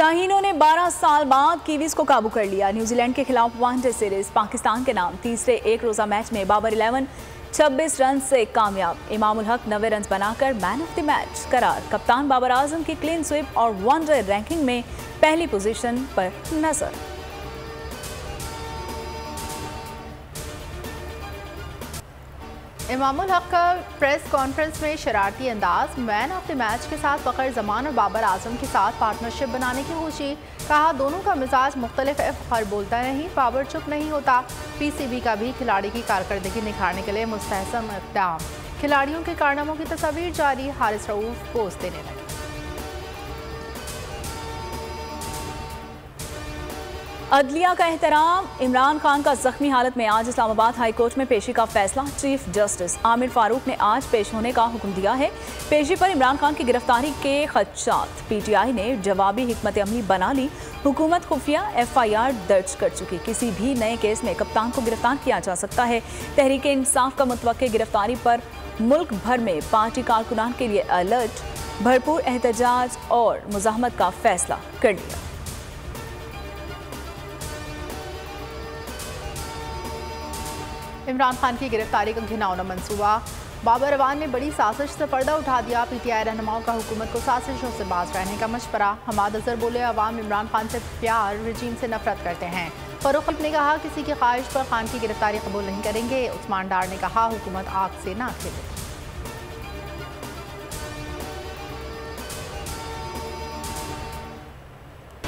शाहीनों ने 12 साल बाद कीवीज को काबू कर लिया। न्यूजीलैंड के खिलाफ वनडे सीरीज पाकिस्तान के नाम तीसरे एक रोजा मैच में बाबर 11 26 रन से कामयाब। इमामुल हक 90 रन बनाकर मैन ऑफ द मैच करार। कप्तान बाबर आजम की क्लीन स्वीप और वनडे रैंकिंग में पहली पोजीशन पर नजर। इमामुल हक का प्रेस कॉन्फ्रेंस में शरारती अंदाज, मैन ऑफ द मैच के साथ फखर जमान और बाबर आजम के साथ पार्टनरशिप बनाने की खुशी। कहा दोनों का मिजाज मुख्तलिफ है, फखर बोलता नहीं, बाबर चुप नहीं होता। पीसीबी का भी खिलाड़ी की कारकर्दगी निखारने के लिए मुस्तहसम इक़दाम। खिलाड़ियों के कारनामों की तस्वीर जारी, हारिस रऊफ पोस्ट देने लगे। अदलिया का एहतराम, इमरान खान का जख्मी हालत में आज इस्लामाबाद हाई कोर्ट में पेशी का फैसला। चीफ जस्टिस आमिर फारूक ने आज पेश होने का हुक्म दिया है। पेशी पर इमरान खान की गिरफ्तारी के खदशात। पीटीआई ने जवाबी हिकमत अमली बना ली। हुकूमत खुफिया FIR दर्ज कर चुकी। किसी भी नए केस में कप्तान को गिरफ्तार किया जा सकता है। तहरीक इंसाफ का मुतवक्के गिरफ्तारी पर मुल्क भर में पार्टी कारकुनान के लिए अलर्ट। भरपूर एहतजाज और मुजाहमत का फैसला कर लिया। इमरान खान की गिरफ्तारी का घिनौना मंसूबा। बाबर अवान ने बड़ी साजिश से पर्दा उठा दिया। PTI रहनुमाओं का हुकूमत को साजिशों से बाज रहने का मशवरा। हमाद अजहर बोले अवाम इमरान खान से प्यार, रजीम से नफरत करते हैं। फरूख ने कहा किसी की ख्वाहिश पर खान की गिरफ्तारी कबूल नहीं करेंगे। उस्मान डार ने कहा हुकूमत आग से ना खेले।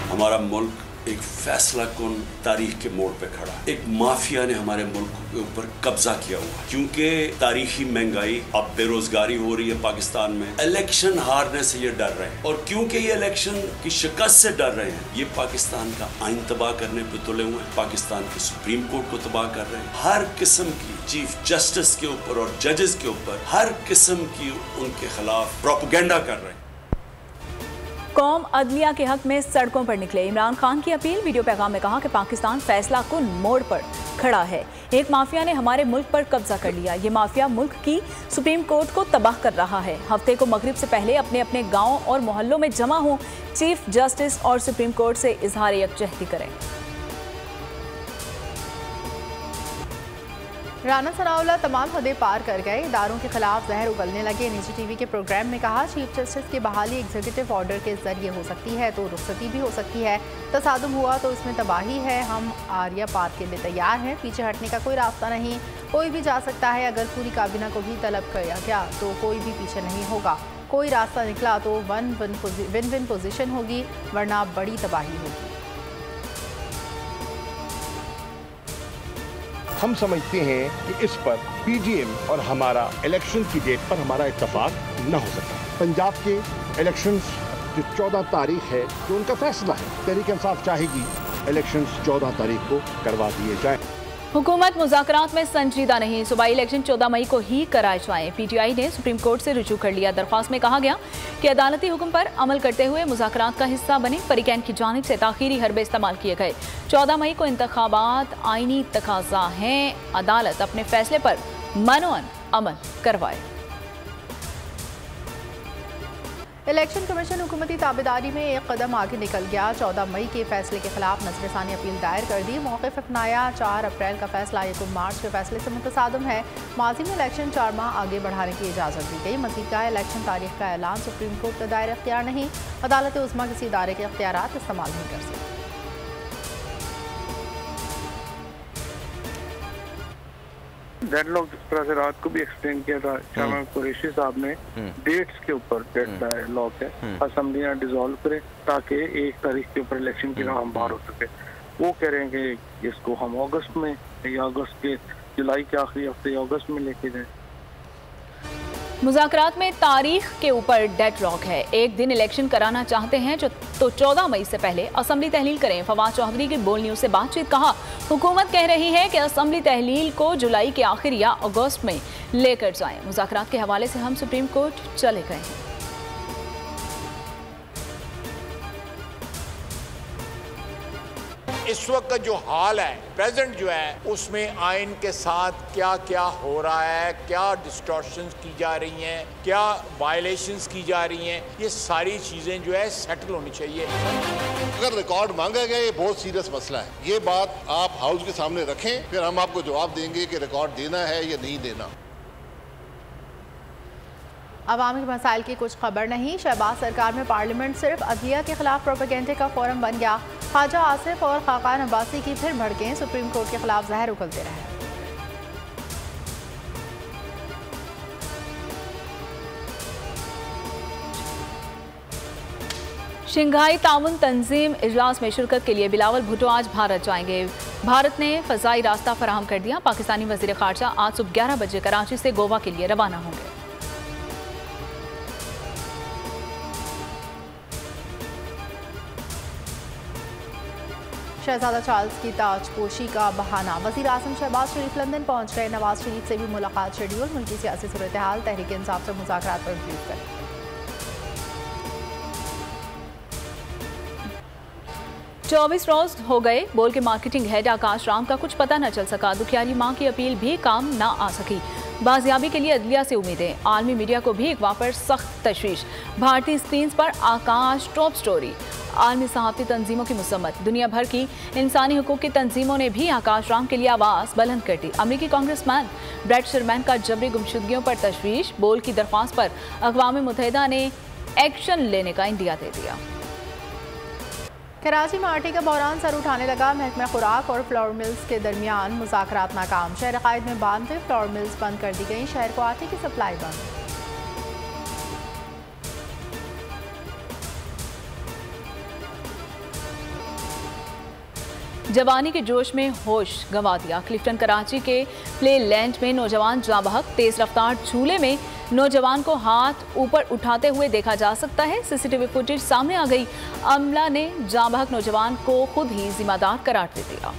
हमारा मुल्क एक फैसला कुन तारीख के मोड़ पे खड़ा। एक माफिया ने हमारे मुल्क के ऊपर कब्जा किया हुआ, क्योंकि तारीखी महंगाई, अब बेरोजगारी हो रही है पाकिस्तान में। इलेक्शन हारने से ये डर रहे हैं, और क्योंकि ये इलेक्शन की शिकस्त से डर रहे हैं, ये पाकिस्तान का आइन तबाह करने पे तुले हुए हैं। पाकिस्तान के सुप्रीम कोर्ट को तबाह कर रहे हैं। हर किस्म की चीफ जस्टिस के ऊपर और जजेस के ऊपर हर किस्म की उनके खिलाफ प्रोपेगेंडा कर रहे हैं। कौम अदलिया के हक में सड़कों पर निकले। इमरान खान की अपील। वीडियो पैगाम में कहा कि पाकिस्तान फैसला कुन मोड़ पर खड़ा है। एक माफिया ने हमारे मुल्क पर कब्जा कर लिया। ये माफिया मुल्क की सुप्रीम कोर्ट को तबाह कर रहा है। हफ्ते को मगरिब से पहले अपने अपने गाँव और मोहल्लों में जमा हों। चीफ जस्टिस और सुप्रीम कोर्ट से इजहार यकजहती करें। राना सनाउल्लाह तमाम हदें पार कर गए। इदारों के खिलाफ जहर उगलने लगे। निजी TV के प्रोग्राम में कहा चीफ जस्टिस की बहाली एग्जीक्यूटिव ऑर्डर के जरिए हो सकती है, तो रुखसती भी हो सकती है। तसादुम हुआ तो इसमें तबाही है। हम आर्या पार के लिए तैयार हैं। पीछे हटने का कोई रास्ता नहीं। कोई भी जा सकता है। अगर पूरी काबीना को भी तलब किया गया तो कोई भी पीछे नहीं होगा। कोई रास्ता निकला तो विन विन पोजीशन होगी, वरना बड़ी तबाही होगी। हम समझते हैं कि इस पर PGM और हमारा इलेक्शन की डेट पर हमारा इत्तेफाक न हो सका। पंजाब के इलेक्शंस जो 14 तारीख है, जो उनका फैसला है, तहरीक इंसाफ चाहेगी इलेक्शंस 14 तारीख को करवा दिए जाएं। हुकूमत मुज़ाकरात में संजीदा नहीं। सूबाई इलेक्शन 14 मई को ही कराए जाएं। PTI ने सुप्रीम कोर्ट से रुजू कर लिया। दरख्वास्त में कहा गया कि अदालती हुक्म पर अमल करते हुए मुज़ाकरात का हिस्सा बने। फरीकैन की जानिब से ताखीरी हरबे इस्तेमाल किए गए। 14 मई को इंतखाबात आईनी तकाजा हैं। अदालत अपने फैसले पर मनोअन अमल करवाए। इलेक्शन कमीशन हुकूमती ताबेदारी में एक कदम आगे निकल गया। 14 मई के फैसले के खिलाफ नजरसानी अपील दायर कर दी। मौक़िफ़ अपनाया। 4 अप्रैल का फैसला 1 मार्च के फैसले से मुतसादम है। माजी में इलेक्शन 4 माह आगे बढ़ाने की इजाज़त दी गई। मज़ीद का इलेक्शन तारीख का ऐलान सुप्रीम कोर्ट का दायरा इख्तियार नहीं। अदालत उज़्मा किसी इदारे के इख्तियारात इस्तेमाल नहीं कर सकती। डेडलॉक जिस तरह से रात को भी एक्सप्लेन किया था शाह कुरैशी साहब ने, डेट्स के ऊपर डेडलॉक है। असेंबलियां डिसॉल्व करें ताकि 1 तारीख के ऊपर इलेक्शन की हम बाहर हो सके। वो कह रहे हैं कि इसको हम अगस्त में या अगस्त के जुलाई के आखिरी हफ्ते या अगस्त में लेके जाए। मुज़ाकरात में तारीख के ऊपर डेडलॉक है। एक दिन इलेक्शन कराना चाहते हैं तो 14 मई से पहले असम्बली तहलील करें। फवाद चौधरी की बोल न्यूज़ से बातचीत। कहा हुकूमत कह रही है कि असम्बली तहलील को जुलाई के आखिर या अगस्त में लेकर जाएं। मुज़ाकरात के हवाले से हम सुप्रीम कोर्ट चले गए हैं। इस वक्त जो हाल है, प्रेजेंट जो है, उसमें आइन के साथ क्या क्या हो रहा है, क्या डिस्टॉर्शंस की जा रही हैं, क्या वायलेशंस की जा रही हैं, ये सारी चीज़ें जो है सेटल होनी चाहिए। अगर रिकॉर्ड मांगा गया, ये बहुत सीरियस मसला है। ये बात आप हाउस के सामने रखें, फिर हम आपको जवाब देंगे कि रिकॉर्ड देना है या नहीं देना। अवामी मसाइल की कुछ खबर नहीं। शहबाज सरकार में पार्लियामेंट सिर्फ अदलिया के खिलाफ प्रोपेगेंडे का फोरम बन गया। ख्वाजा आसिफ और खाकान अब्बासी की फिर भड़कें, सुप्रीम कोर्ट के खिलाफ जहर उगलते रहे। शंघाई ताउन तंजीम इजलास में शिरकत के लिए बिलावल भुट्टो आज भारत जाएंगे। भारत ने फजाई रास्ता फराहम कर दिया। पाकिस्तानी वजीर खारजा आज सुबह 11 बजे कराची से गोवा के लिए रवाना होंगे। शहजादा चार्ल्स की ताजपोशी का बहाना। वज़ीर आज़म शहबाज शरीफ लंदन पहुंच गए। नवाज शरीफ से भी मुलाकात शेड्यूल। मुल्की सियासी सूरत हाल, तहरीक इंसाफ से मुज़ाकरात पर ब्रीफ करें। 24 रोज हो गए, बोल के मार्केटिंग हेड आकाश राम का कुछ पता न चल सका। दुखियारी मां की अपील भी काम न आ सकी। बाजियाबी के लिए अदलिया से उम्मीदें। आलमी मीडिया को भी अगवा पर सख्त तशवीश। भारतीय स्क्रीन पर आकाश टॉप स्टोरी। आलमी सहाफ़ती तंजीमों की मुसम्मत। दुनिया भर की इंसानी हुकूक की तंजीमों ने भी आकाश राम के लिए आवाज़ बुलंद कर दी। अमरीकी कांग्रेसमैन ब्रैड शर्मैन का जबरी गुमशुदगियों पर तशवीश। बोल की दरख्वास्त पर अक़वाम मुत्तहिदा ने एक्शन लेने का इंडिया दे दिया। कराची में आटे का बहरान सर उठाने लगा। महकमा खुराक और फ्लावर मिल्स के दरमियान मुज़ाकरात नाकाम। शहर कायद में 92 फ्लावर मिल्स बंद कर दी गई। शहर को आटे की सप्लाई बंद। जवानी के जोश में होश गंवा दिया। क्लिफ्टन कराची के प्ले लैंड में नौजवान जाँ बहक। तेज रफ्तार झूले में नौजवान को हाथ ऊपर उठाते हुए देखा जा सकता है। सीसीटीवी फुटेज सामने आ गई। अमला ने जाँ बहक नौजवान को खुद ही जिम्मेदार करार दे दिया।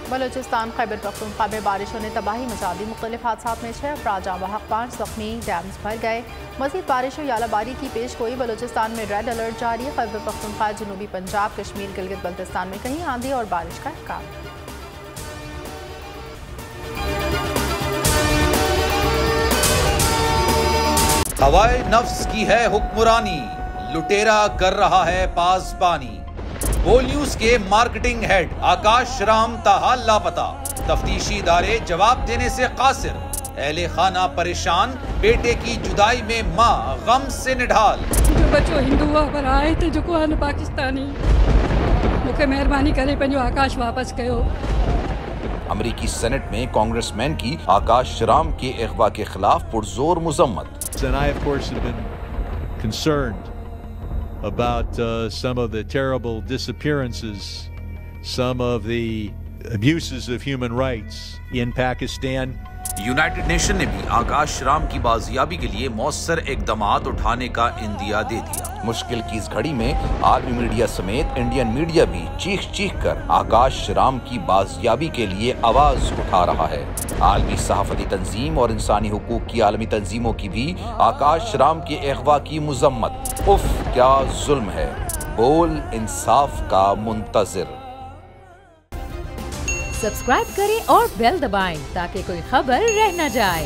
बलूचिस्तान खैबर पख्तूनख्वा में बारिशों ने तबाही मचा दी। मुख्तलिफ हादसात में 6 अफराद जाँ बहक, 5 जख्मी। डैम्स भर गए। मज़ीद बारिश और यालाबारी की पेश गोई। बलूचिस्तान में रेड अलर्ट जारी। खैबर पख्तूनख्वा, जनूबी पंजाब, कश्मीर, गिलगित बल्तिस्तान में कहीं आंधी और बारिश का इम्कान। हवाए नफ्स की है हुक्मरानी, लुटेरा कर रहा है पासबानी। बोल न्यूज के मार्केटिंग हेड आकाश राम ताहा लापता। तफ्तीशी इदारे जवाब देने से कासिर। अहले खाना परेशान। बेटे की जुदाई में माँ गम से निढाल। जो बच्चो हिंदू पर आए थे जो को पाकिस्तानी, मुझे मेहरबानी करे पंहिंजो आकाश वापस कयो। अमरीकी सेनेट में कांग्रेसमैन की आकाश राम के अगवा के खिलाफ पुरजोर मुजम्मत। And I, of course, have been concerned about some of the terrible disappearances, some of the abuses of human rights in Pakistan. United nation ने भी आकाश राम की बाजियाबी के लिए मौसर इकदामात उठाने का इंदिया दे दिया। मुश्किल की इस घड़ी में आलमी मीडिया समेत इंडियन मीडिया भी चीख चीख कर आकाश राम की बाजियाबी के लिए आवाज उठा रहा है। आलमी सहाफती तंजीम और इंसानी हुकूक की आलमी तंजीमों की भी आकाश राम के अगवा की मुजम्मत। उफ क्या जुल्म है। बोल इंसाफ का मुंतजिर। सब्सक्राइब करें और बेल दबाएं ताकि कोई खबर रह न जाए।